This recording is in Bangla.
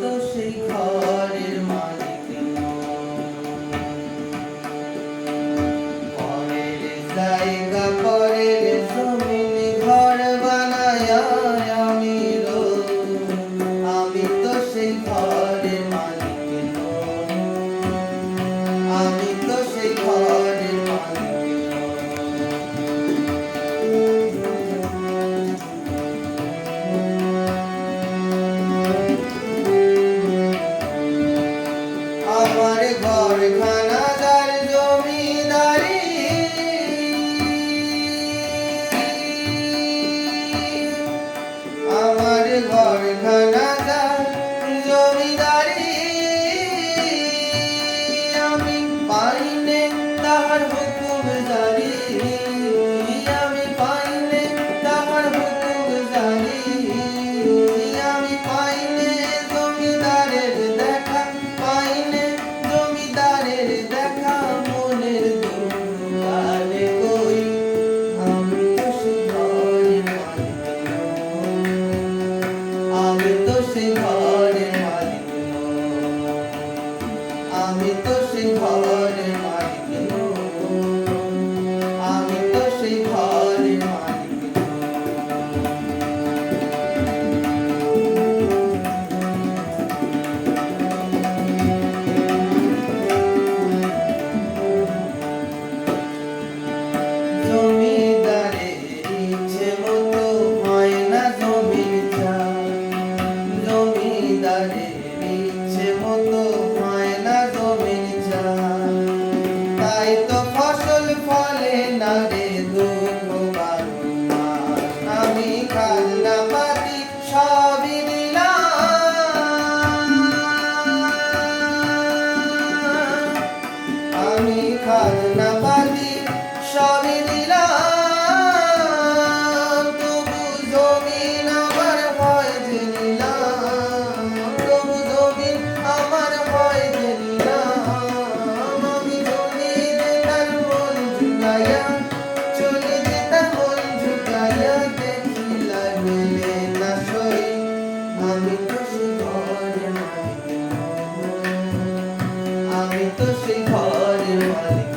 তো সেই ঘরের মালিক পরের জায়গা পরের জমিন ঘর বানায়া আমি তো সেই ঘরের মালিক আমি তো সেই ঘরের মালিক আমার ঘরখানা যার জমিদারি আমার ঘরখানা যার জমিদারি আমি পাইনে তাহার হুকুম জারি আমি পাইনে তাহার হুকুম জারি আমি পাইনে জমিদারের দেখা পাইনে জমিদারের দেখা মনের দুয়ারে কই আমি তো সেই ঘরের মালিক আমি তো সেই ঘরের মালিক আমি তো সেই ঘরের মালিক আমি তো সেই ঘরের মালিক জমিদারের ইচ্ছে মতো হয় না জমির চাল জমিদারের ইচ্ছে মতো হয় না জমির চাল তাই তো ফসল ফলে না রে দুঃখ বারো মাস আমি খাজনা পাতি সবই দিলাম আমি খাজনা পাতি সবই দিলাম তবু জমিন আমার ভয় যে নিলাম তবু জমিন আমার ভয় যে নিলাম আমি চলে যেতাম মন ঝুঁকাইয়া চলে যেতাম মন ঝুঁকাইয়া দেখি লাগলে না সই আমি তো সেই ঘরের মালিক আমি তো সেই ঘরের মালিক